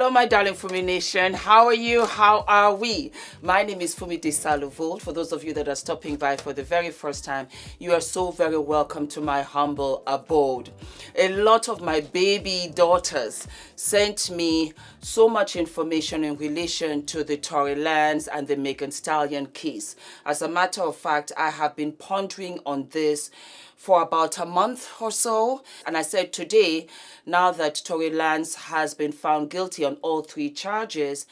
Hello, my darling Fumi Nation. How are you? How are we? My name is Fumidesaluvold. For those of you that are stopping by for the very first time, you are so very welcome to my humble abode. A lot of my baby daughters sent me so much information in relation to the Tory Lanez and the Stallion case. As a matter of fact, I have been pondering on this for about a month or so. And I said today, now that Tory Lanez has been found guilty on all 3 charges,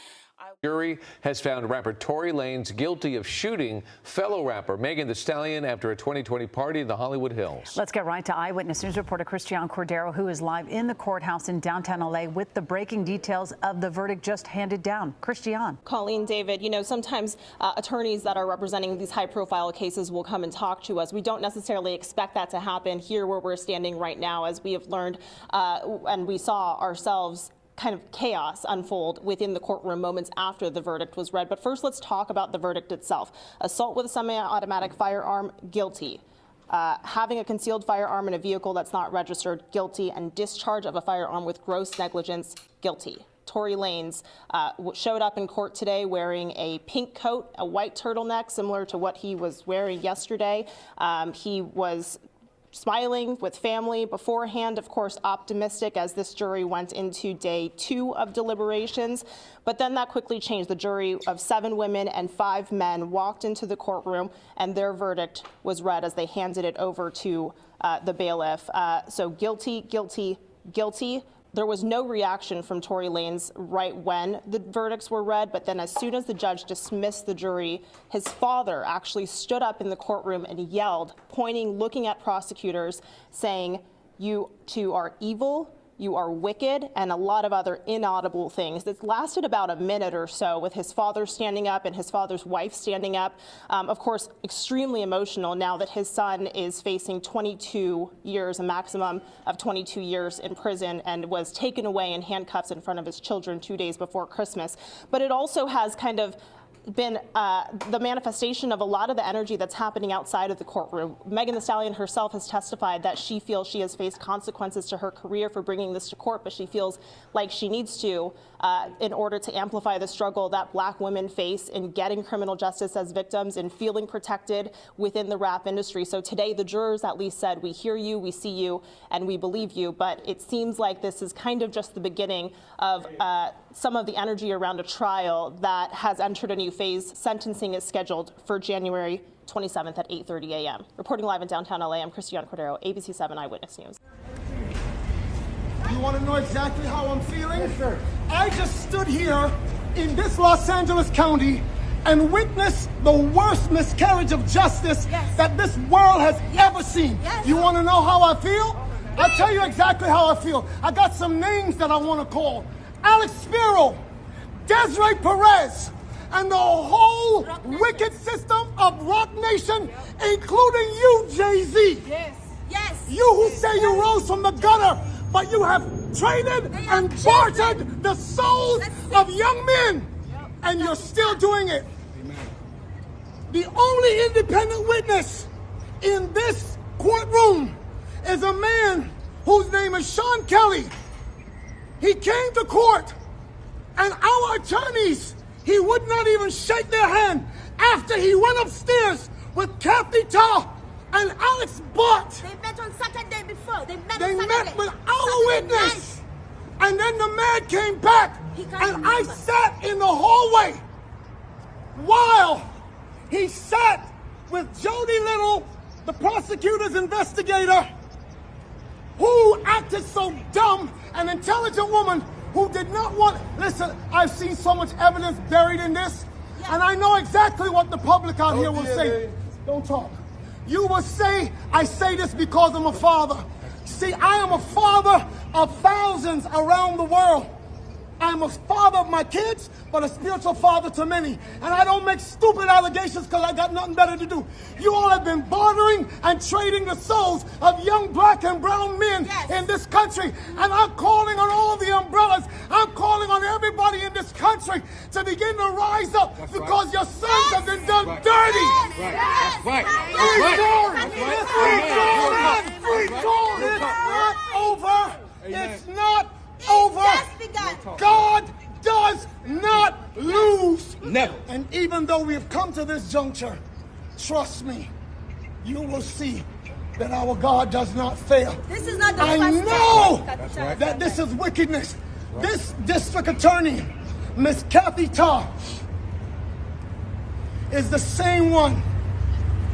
Jury has found rapper Tory Lanez guilty of shooting fellow rapper Megan Thee Stallion after a 2020 party in the Hollywood Hills. Let's get right to Eyewitness News reporter Christian Cordero, who is live in the courthouse in downtown LA with the breaking details of the verdict just handed down. Christian. Colleen, David, you know, sometimes attorneys that are representing these high-profile cases will come and talk to us. We don't necessarily expect that to happen here where we're standing right now, as we have learned and we saw ourselves kind of chaos unfold within the courtroom moments after the verdict was read. But first, let's talk about the verdict itself. Assault with a semi-automatic firearm, guilty. Having a concealed firearm in a vehicle that's not registered, guilty. And discharge of a firearm with gross negligence, guilty. Tory Lanez showed up in court today wearing a pink coat, a white turtleneck, similar to what he was wearing yesterday. He was smiling with family beforehand, of course, optimistic as this jury went into day 2 of deliberations. But then that quickly changed. The jury of 7 women and 5 men walked into the courtroom, and their verdict was read as they handed it over to the bailiff. So guilty, guilty, guilty. There was no reaction from Tory Lanez right when the verdicts were read, but then as soon as the judge dismissed the jury, his father actually stood up in the courtroom and yelled, pointing, looking at prosecutors, saying, "You two are evil, you are wicked," and a lot of other inaudible things. It lasted about a minute or so with his father standing up and his father's wife standing up. Of course, extremely emotional now that his son is facing 22 years, a maximum of 22 years in prison, and was taken away in handcuffs in front of his children 2 days before Christmas. But it also has kind of been the manifestation of a lot of the energy that's happening outside of the courtroom. Megan Thee Stallion herself has testified that she feels she has faced consequences to her career for bringing this to court, but she feels like she needs to in order to amplify the struggle that Black women face in getting criminal justice as victims and feeling protected within the rap industry. So today, the jurors at least said, we hear you, we see you, and we believe you. But it seems like this is kind of just the beginning of some of the energy around a trial that has entered a new phase. Sentencing is scheduled for January 27th at 8:30 a.m. Reporting live in downtown LA, I'm Christian Cordero, ABC 7 Eyewitness News. You want to know exactly how I'm feeling? Yes, sir. I just stood here in this Los Angeles County and witnessed the worst miscarriage of justice that this world has ever seen. You want to know how I feel? I'll tell you exactly how I feel. I got some names that I want to call. Alex Spiro, Desiree Perez, and the whole wicked system of Rock Nation, including you, Jay-Z. Yes. Yes. You who say you rose from the gutter, but you have traded and bartered the souls of young men, and you're still doing it. The only independent witness in this courtroom is a man whose name is Sean Kelly. He came to court, and our attorneys, he would not even shake their hand after he went upstairs with Kathy Ta and Alex Butt. They met on Saturday before. They met with our witness. And then the man came back, and I sat in the hallway while he sat with Jody Little, the prosecutor's investigator, who acted so dumb, an intelligent woman who did not want... Listen, I've seen so much evidence buried in this, and I know exactly what the public out here will say. Don't talk. You will say, I say this because I'm a father. See, I am a father of thousands around the world. I'm a father of my kids, but a spiritual father to many. And I don't make stupid allegations because I got nothing better to do. You all have been bartering and trading the souls of young Black and brown men in this country. And I'm calling on all the umbrellas. I'm calling on everybody in this country to begin to rise up because your sons have been done dirty. It's not over. It's not over. God does not lose. Never. And even though we have come to this juncture, trust me, you will see that our God does not fail. This is not the I first know time. that this is wickedness. This district attorney, Miss Kathy Ta, is the same one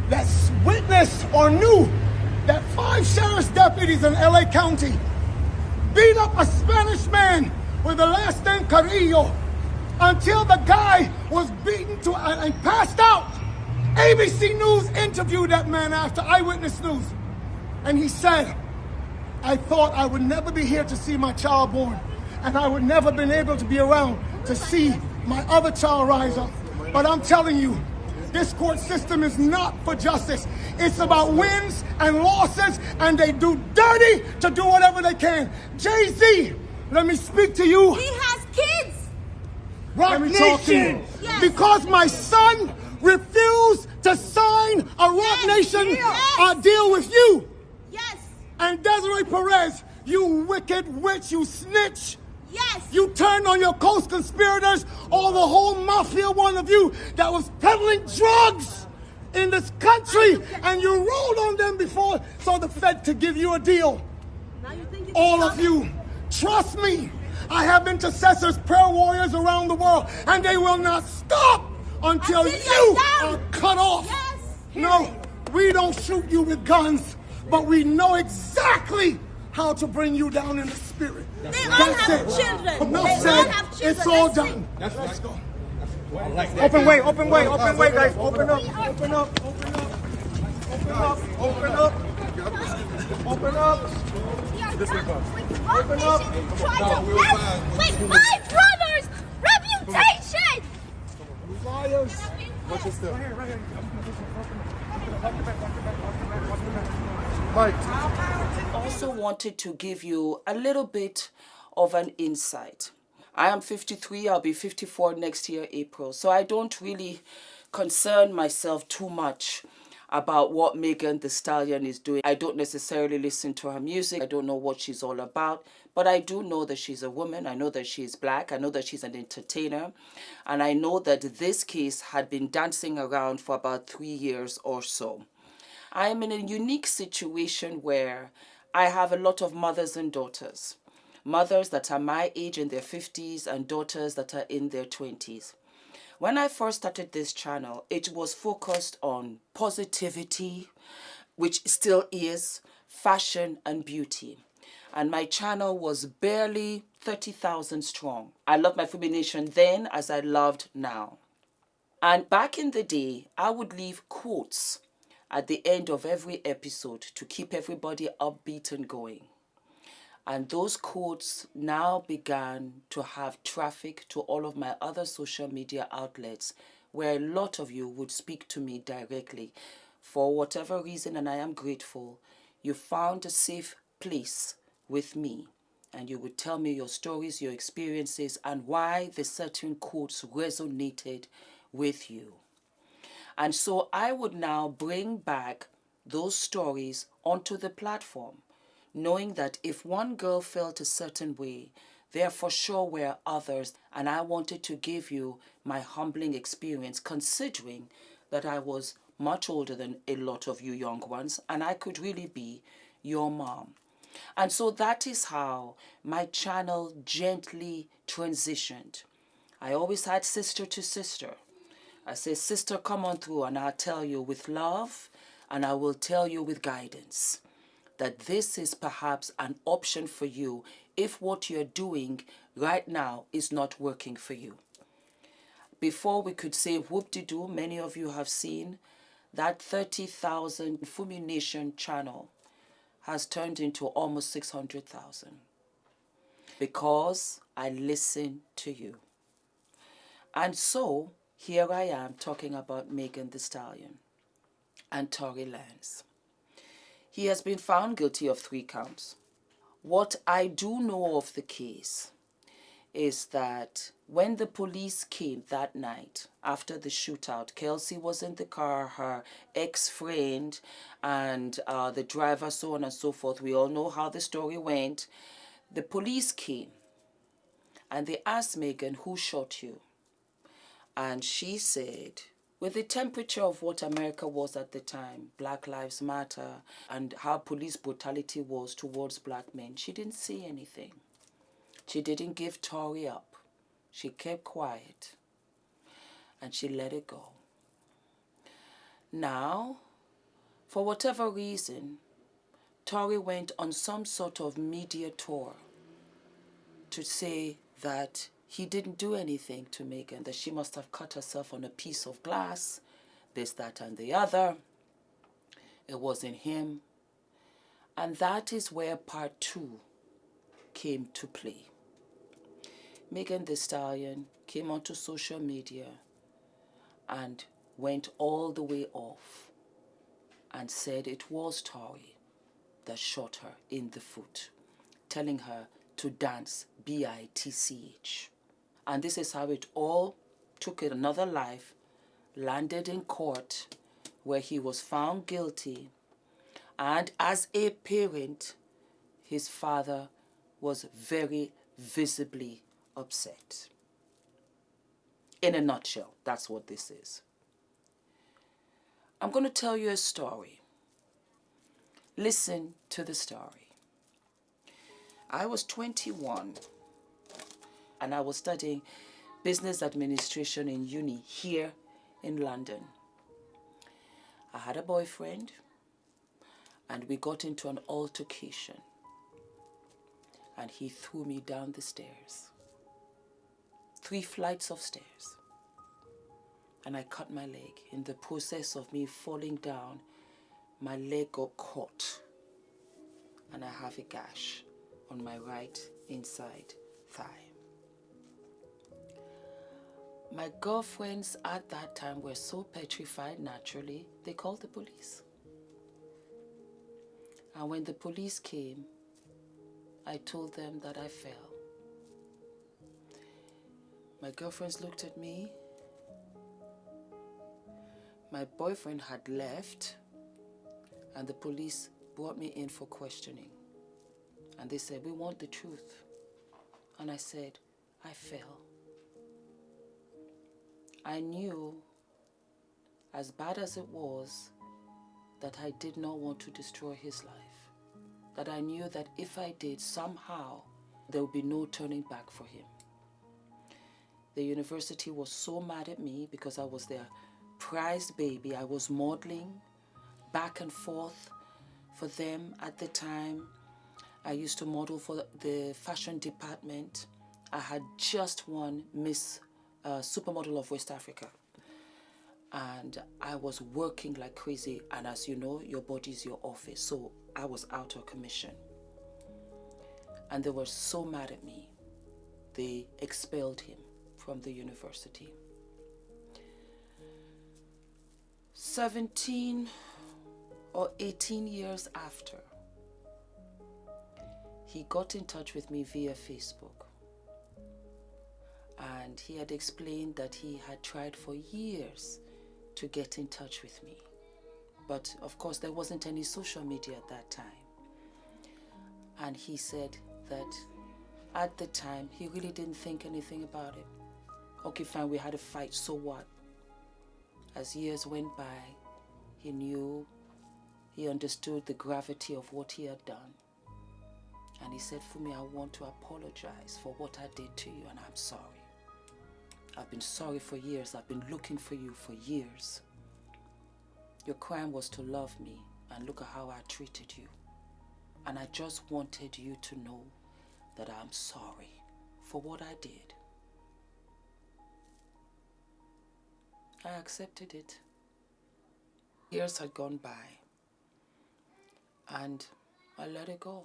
that witnessed or knew that 5 sheriff's deputies in LA County beat up a Spanish man with the last name Carrillo until the guy was beaten to and passed out. ABC News interviewed that man after Eyewitness News, and he said, I thought I would never be here to see my child born, and I would never been able to be around to see my other child rise up. But I'm telling you, this court system is not for justice. It's about wins and losses, and they do dirty to do whatever they can. Jay-Z, let me speak to you. He has kids. Let me talk to you. Yes. Because my son refused to sign a Rock Nation deal with you. Yes. And Desiree Perez, you wicked witch, you snitch. Yes. You turned on your co-conspirators, or the whole mafia, one of you, that was peddling drugs in this country, and you rolled on them before so the Fed could give you a deal. Now you think you All can of you, trust me, I have intercessors, prayer warriors around the world, and they will not stop until you are cut off. Yes. No, we don't shoot you with guns, but we know exactly how to bring you down in the spirit. They all have children. Enough They all said. have children. It's all That's it. done. Let's go. I like that. Open way, open way, open way, guys. Open up, open up, open up. Open up, open up. Open up. Open up. Try to mess with my brother's reputation. Liars. What's your step? Also wanted to give you a little bit of an insight. I am 53, I'll be 54 next year, April. So I don't really concern myself too much about what Megan Thee Stallion is doing. I don't necessarily listen to her music. I don't know what she's all about. But I do know that she's a woman. I know that she's black. I know that she's an entertainer. And I know that this case had been dancing around for about 3 years or so. I am in a unique situation where I have a lot of mothers and daughters. Mothers that are my age in their 50s and daughters that are in their 20s. When I first started this channel, it was focused on positivity, which still is, fashion and beauty. And my channel was barely 30,000 strong. I loved my Fumi Nation then as I loved now. And back in the day, I would leave quotes at the end of every episode to keep everybody upbeat and going. And those quotes now began to have traffic to all of my other social media outlets, where a lot of you would speak to me directly. For whatever reason, and I am grateful, you found a safe place with me. And you would tell me your stories, your experiences, and why the certain quotes resonated with you. And so I would now bring back those stories onto the platform, knowing that if one girl felt a certain way, there for sure were others. And I wanted to give you my humbling experience, considering that I was much older than a lot of you young ones, and I could really be your mom. And so that is how my channel gently transitioned. I always had sister to sister. I say, sister, come on through, and I'll tell you with love, and I will tell you with guidance that this is perhaps an option for you if what you're doing right now is not working for you. Before we could say whoop-de-doo, many of you have seen that 30,000 Fumi Nation channel has turned into almost 600,000 because I listen to you. And so here I am talking about Megan Thee Stallion and Tory Lanez. He has been found guilty of 3 counts. What I do know of the case is that when the police came that night after the shootout, Kelsey was in the car, her ex-friend and the driver, so on and so forth. We all know how the story went. The police came And they asked Megan, who shot you? And she said, with the temperature of what America was at the time, Black Lives Matter, and how police brutality was towards black men, she didn't see anything. She didn't give Tory up. She kept quiet. And she let it go. Now, for whatever reason, Tory went on some sort of media tour to say that he didn't do anything to Megan, that she must have cut herself on a piece of glass, this, that, and the other. It wasn't him. And that is where part 2 came to play. Megan Thee Stallion came onto social media and went all the way off and said it was Tory that shot her in the foot, telling her to dance B-I-T-C-H. And this is how it all took another life, landed in court where he was found guilty. And as a parent, his father was very visibly upset. In a nutshell, that's what this is. I'm going to tell you a story. Listen to the story. I was 21 and I was studying business administration in uni here in London. I had a boyfriend and we got into an altercation and he threw me down the stairs. 3 flights of stairs. And I cut my leg. In the process of me falling down, my leg got caught and I have a gash on my right inside thigh. My girlfriends at that time were so petrified naturally, they called the police. And when the police came, I told them that I fell. My girlfriends looked at me. My boyfriend had left and the police brought me in for questioning. And they said, we want the truth. And I said, I fell. I knew, as bad as it was, that I did not want to destroy his life. That I knew that if I did, somehow, there would be no turning back for him. The university was so mad at me because I was their prized baby. I was modeling back and forth for them at the time. I used to model for the fashion department. I had just won Miss Supermodel of West Africa. And I was working like crazy. And as you know, your body is your office. So I was out of commission. And they were so mad at me. They expelled him from the university. 17 or 18 years after, he got in touch with me via Facebook. And he had explained that he had tried for years to get in touch with me. But of course, there wasn't any social media at that time. And he said that at the time, he really didn't think anything about it. Okay, fine, we had a fight, so what? As years went by, he knew, he understood the gravity of what he had done. And he said, Fumi, I want to apologize for what I did to you, and I'm sorry. I've been sorry for years. I've been looking for you for years. Your crime was to love me, and look at how I treated you. And I just wanted you to know that I'm sorry for what I did. I accepted it. Years had gone by, and I let it go.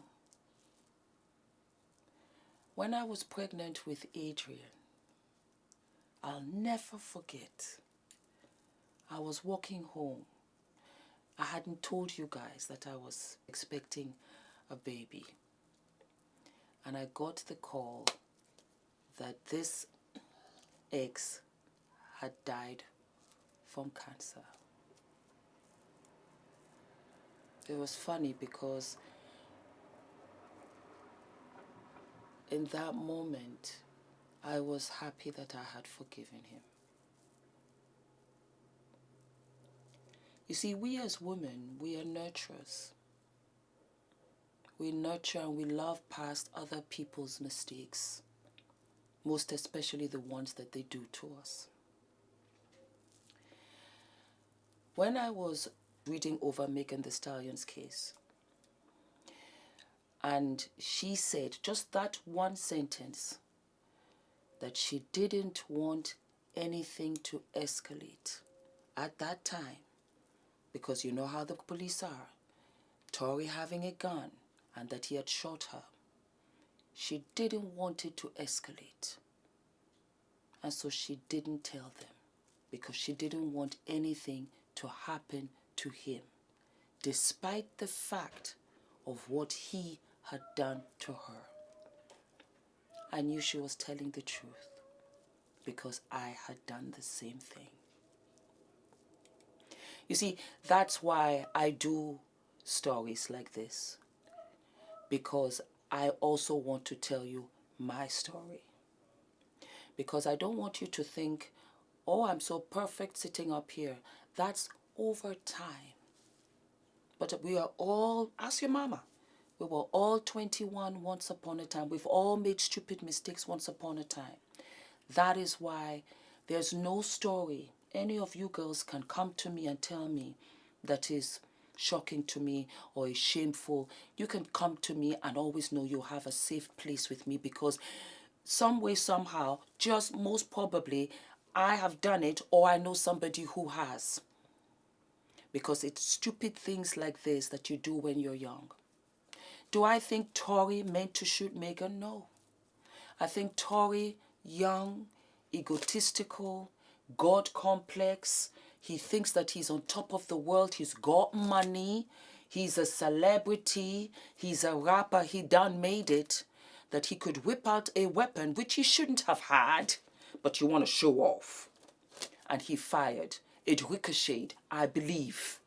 When I was pregnant with Adrian, I'll never forget, I was walking home. I hadn't told you guys that I was expecting a baby. And I got the call that this ex had died from cancer. It was funny because in that moment, I was happy that I had forgiven him. You see, we as women, we are nurturers. We nurture and we love past other people's mistakes, most especially the ones that they do to us. When I was reading over Megan Thee Stallion's case, and she said just that one sentence, that she didn't want anything to escalate at that time, because you know how the police are, Tory having a gun and that he had shot her. She didn't want it to escalate. And so she didn't tell them, because she didn't want anything to happen to him, despite the fact of what he had done to her. I knew she was telling the truth, because I had done the same thing. You see, that's why I do stories like this, because I also want to tell you my story. Because I don't want you to think, oh, I'm so perfect sitting up here. That's over time. But we are all, ask your mama, we were all 21 once upon a time. We've all made stupid mistakes once upon a time. That is why there's no story any of you girls can come to me and tell me that is shocking to me or is shameful. You can come to me and always know you'll have a safe place with me, because some way, somehow, just most probably, I have done it or I know somebody who has. Because it's stupid things like this that you do when you're young. Do I think Tory meant to shoot Megan? No. I think Tory, young, egotistical, God complex, he thinks that he's on top of the world, he's got money, he's a celebrity, he's a rapper, he done made it, that he could whip out a weapon which he shouldn't have had, but you want to show off. And he fired. It ricocheted, I believe.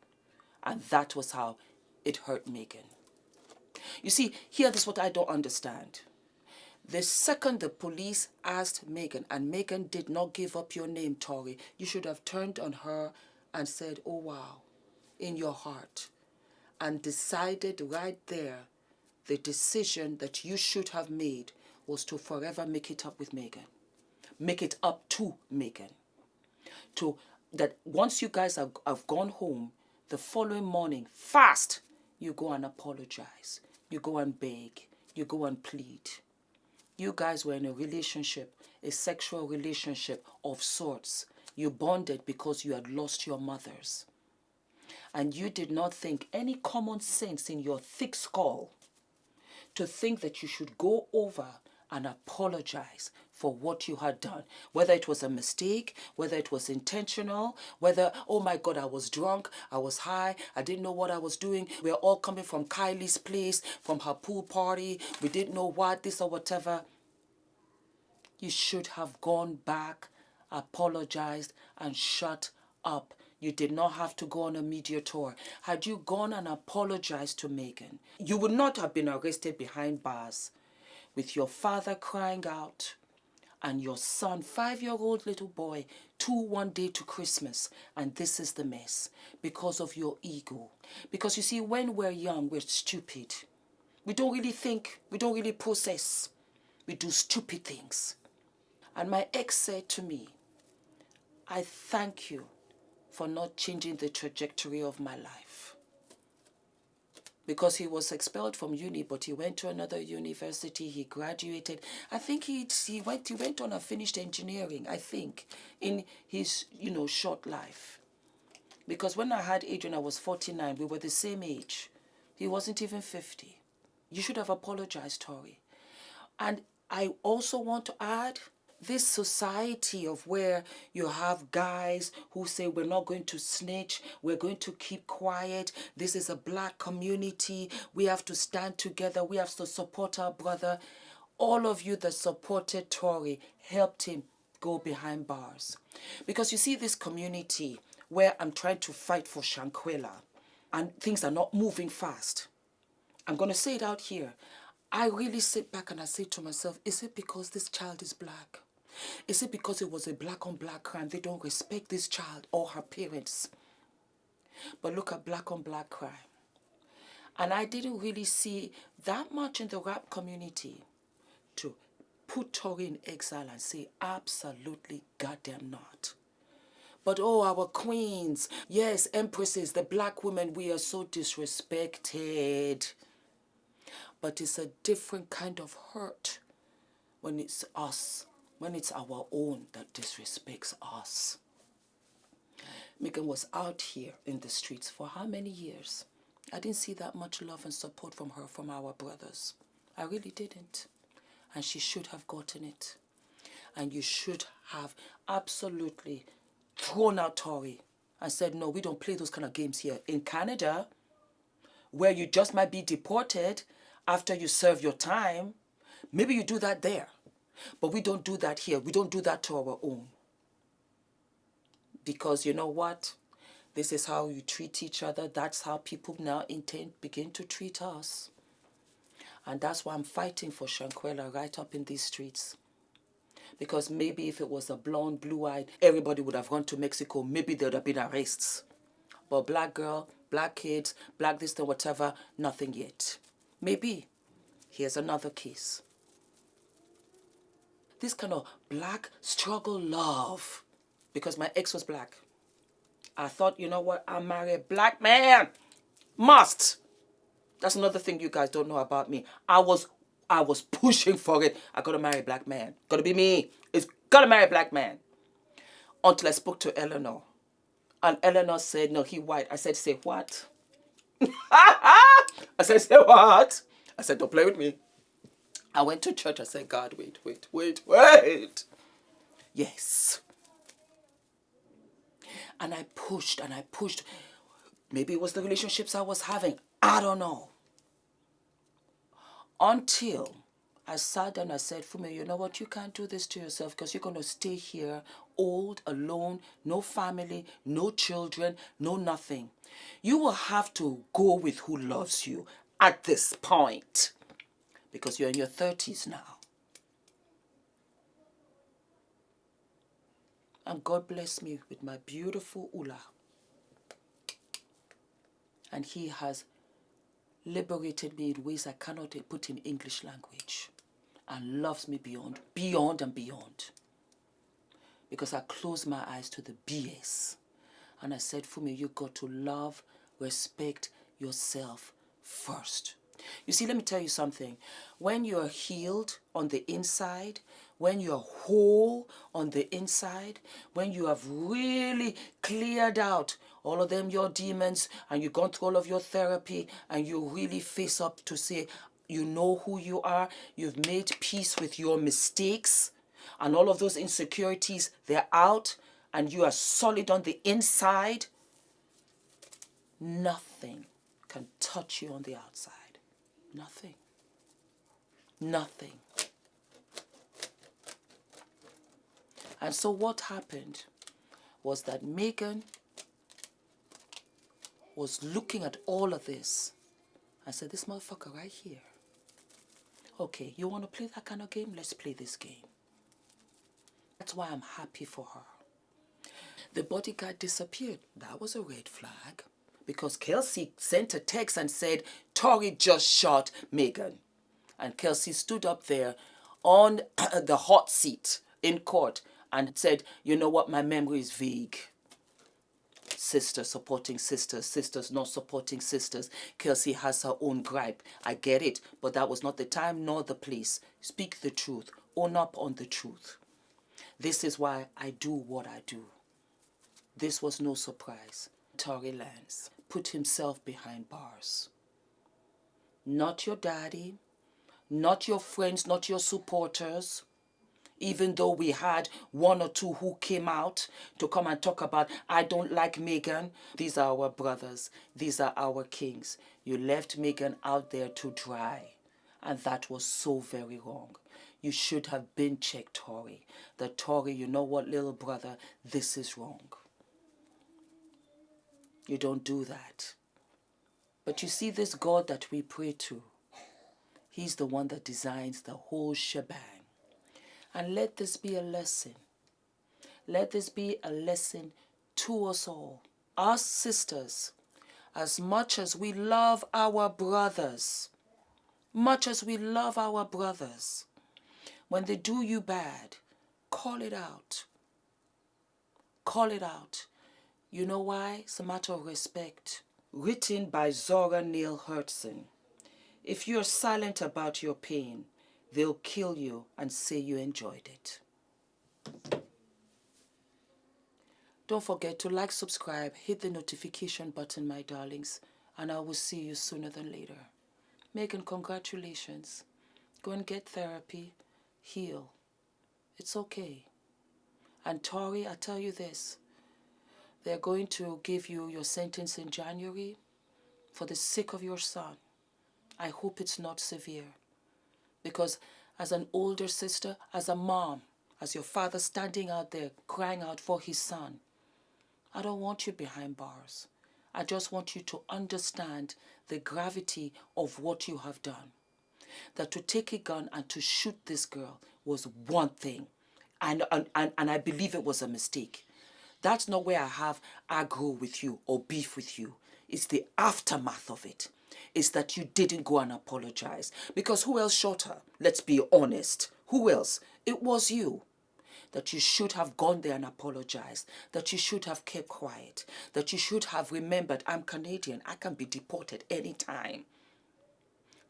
And that was how it hurt Megan. You see, here is what I don't understand. The second the police asked Megan, and Megan did not give up your name, Tory, you should have turned on her and said, oh wow, in your heart, and decided right there the decision that you should have made was to forever make it up with Megan. Make it up to Megan. To that once you guys have gone home, the following morning, fast, you go and apologize. You go and beg. You go and plead. You guys were in a relationship, a sexual relationship of sorts. You bonded because you had lost your mothers. And you did not think any common sense in your thick skull to think that you should go over and apologize for what you had done. Whether it was a mistake, whether it was intentional, whether, oh my God, I was drunk, I was high, I didn't know what I was doing. We're all coming from Kylie's place, from her pool party. We didn't know what, this or whatever. You should have gone back, apologized, and shut up. You did not have to go on a media tour. Had you gone and apologized to Megan, you would not have been arrested behind bars with your father crying out and your son, 5-year-old little boy, 1 day to Christmas. And this is the mess because of your ego. Because you see, when we're young, we're stupid. We don't really think, we don't really process. We do stupid things. And my ex said to me, I thank you for not changing the trajectory of my life. Because he was expelled from uni, but he went to another university, he graduated. I think he went on and finished engineering, I think, in his, short life. Because when I had Adrian, I was 49, we were the same age. He wasn't even 50. You should have apologized, Tory. And I also want to add, this society of where you have guys who say we're not going to snitch, we're going to keep quiet, this is a black community, we have to stand together, we have to support our brother. All of you that supported Tory helped him go behind bars. Because you see this community where I'm trying to fight for Shankwela and things are not moving fast. I'm going to say it out here. I really sit back and I say to myself, is it because this child is black? Is it because it was a black on black crime? They don't respect this child or her parents. But look at black on black crime. And I didn't really see that much in the rap community to put Tory in exile and say absolutely goddamn not. But oh, our queens, yes, empresses, the black women, we are so disrespected. But it's a different kind of hurt when it's us, when it's our own that disrespects us. Megan was out here in the streets for how many years? I didn't see that much love and support from her, from our brothers. I really didn't. And she should have gotten it. And you should have absolutely thrown out Tory and said, no, we don't play those kind of games here. In Canada, where you just might be deported after you serve your time, maybe you do that there. But we don't do that here. We don't do that to our own. Because you know what? This is how you treat each other. That's how people now begin to treat us. And that's why I'm fighting for Shankwella right up in these streets. Because maybe if it was a blonde, blue-eyed, everybody would have gone to Mexico. Maybe there would have been arrests. But black girl, black kids, black this and whatever, nothing yet. Maybe. Here's another case. This kind of black struggle love. Because my ex was black. I thought, you know what, I'll marry a black man. Must. That's another thing you guys don't know about me. I was pushing for it. I gotta marry a black man. Gotta be me. It's gotta marry a black man. Until I spoke to Eleanor. And Eleanor said, no, he white. I said, say what? I said, say what? I said, don't play with me. I went to church. I said, God, wait. Yes. And I pushed. Maybe it was the relationships I was having. I don't know. Until I sat down and I said, Fumi, you know what? You can't do this to yourself because you're going to stay here old, alone, no family, no children, no nothing. You will have to go with who loves you at this point because you're in your 30s now. And God bless me with my beautiful Ula. And he has liberated me in ways I cannot put in English language. And loves me beyond and beyond. Because I closed my eyes to the BS. And I said, Fumi, you got to love, respect yourself first. You see, let me tell you something. When you're healed on the inside, when you're whole on the inside, when you have really cleared out all of them, your demons, and you've gone through all of your therapy, and you really face up to say, you know who you are, you've made peace with your mistakes, and all of those insecurities, they're out, and you are solid on the inside, nothing can touch you on the outside. Nothing. Nothing. And so what happened was that Megan was looking at all of this. I said, this motherfucker right here. Okay, you want to play that kind of game? Let's play this game. That's why I'm happy for her. The bodyguard disappeared. That was a red flag. Because Kelsey sent a text and said, Tory just shot Megan. And Kelsey stood up there on the hot seat in court and said, you know what, my memory is vague. Sisters supporting sisters, sisters not supporting sisters. Kelsey has her own gripe. I get it, but that was not the time nor the place. Speak the truth. Own up on the truth. This is why I do what I do. This was no surprise. Tory Lanez put himself behind bars. Not your daddy, not your friends, not your supporters. Even though we had one or two who came out to come and talk about, I don't like Megan. These are our brothers. These are our kings. You left Megan out there to dry. And that was so very wrong. You should have been checked, Tory. The Tory, you know what, little brother, this is wrong. You don't do that. But you see this God that we pray to, he's the one that designs the whole shebang. And let this be a lesson. Let this be a lesson to us all. Us sisters, as much as we love our brothers, much as we love our brothers, when they do you bad, call it out. Call it out. You know why? It's a matter of respect. Written by Zora Neale Hurston. If you're silent about your pain, they'll kill you and say you enjoyed it. Don't forget to like, subscribe, hit the notification button, my darlings, and I will see you sooner than later. Megan, congratulations. Go and get therapy. Heal. It's okay. And Tory, I tell you this. They're going to give you your sentence in January for the sake of your son. I hope it's not severe. Because as an older sister, as a mom, as your father standing out there crying out for his son, I don't want you behind bars. I just want you to understand the gravity of what you have done. That to take a gun and to shoot this girl was one thing. And I believe it was a mistake. That's not where I have aggro with you or beef with you. It's the aftermath of it. It's that you didn't go and apologize. Because who else shot her? Let's be honest. Who else? It was you. That you should have gone there and apologized. That you should have kept quiet. That you should have remembered, I'm Canadian. I can be deported anytime.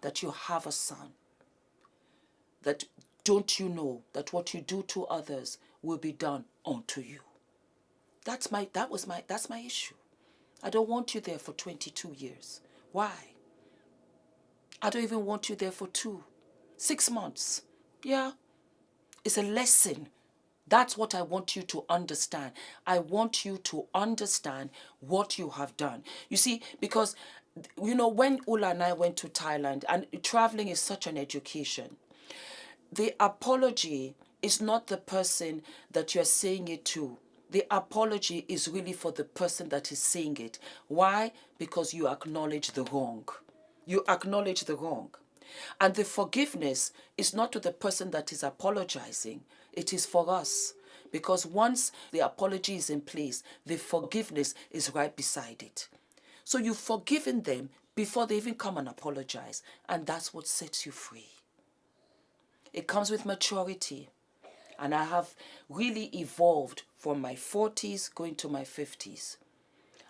That you have a son. That don't you know that what you do to others will be done unto you. That's my issue. I don't want you there for 22 years. Why? I don't even want you there for 6 months. Yeah. It's a lesson. That's what I want you to understand. I want you to understand what you have done. You see, because, you know, when Ula and I went to Thailand, and traveling is such an education, the apology is not the person that you're saying it to. The apology is really for the person that is saying it. Why? Because you acknowledge the wrong. You acknowledge the wrong. And the forgiveness is not to the person that is apologizing. It is for us. Because once the apology is in place, the forgiveness is right beside it. So you've forgiven them before they even come and apologize. And that's what sets you free. It comes with maturity. And I have really evolved from my 40s going to my 50s.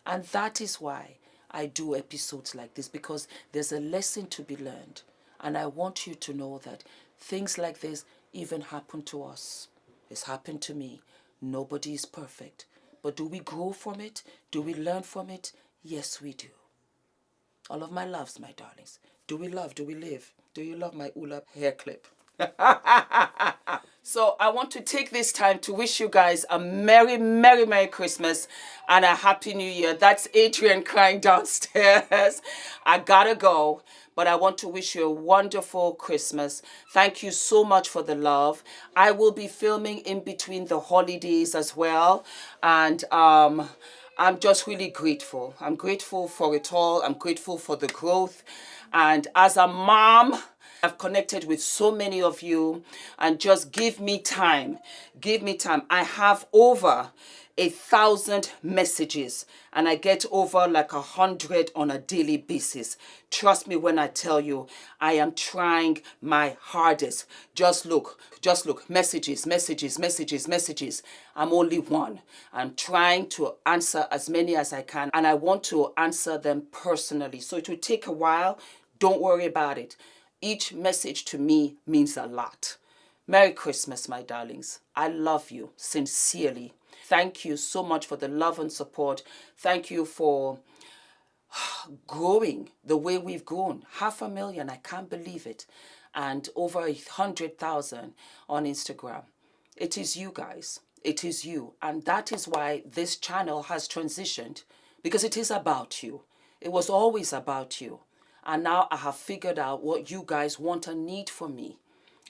And that is why I do episodes like this, because there's a lesson to be learned. And I want you to know that things like this even happen to us. It's happened to me. Nobody is perfect. But do we grow from it? Do we learn from it? Yes, we do. All of my loves, my darlings. Do we love? Do we live? Do you love my Ula hair clip? So I want to take this time to wish you guys a Merry, Merry, Merry Christmas and a Happy New Year. That's Adrian crying downstairs. I gotta go, but I want to wish you a wonderful Christmas. Thank you so much for the love. I will be filming in between the holidays as well, and I'm just really grateful. I'm grateful for it all. I'm grateful for the growth, and as a mom, I've connected with so many of you, and just give me time. Give me time. I have over 1,000 messages, and I get over like 100 on a daily basis. Trust me when I tell you, I am trying my hardest. Just look, messages, messages, messages, messages. I'm only one. I'm trying to answer as many as I can, and I want to answer them personally. So it will take a while. Don't worry about it. Each message to me means a lot. Merry Christmas, my darlings. I love you sincerely. Thank you so much for the love and support. Thank you for growing the way we've grown. 500,000, I can't believe it. And over 100,000 on Instagram. It is you guys. It is you. And that is why this channel has transitioned. Because it is about you. It was always about you. And now I have figured out what you guys want and need from me.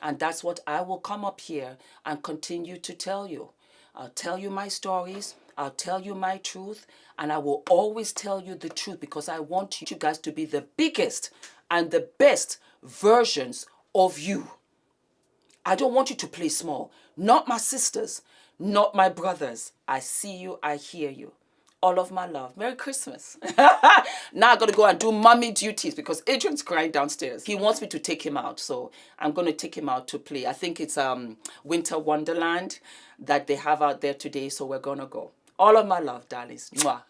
And that's what I will come up here and continue to tell you. I'll tell you my stories. I'll tell you my truth. And I will always tell you the truth, because I want you guys to be the biggest and the best versions of you. I don't want you to play small. Not my sisters, not my brothers. I see you, I hear you. All of my love. Merry Christmas. Now I got to go and do mommy duties because Adrian's crying downstairs. He wants me to take him out, so I'm going to take him out to play. I think it's Winter Wonderland that they have out there today, so we're going to go. All of my love, darlings. Mwah.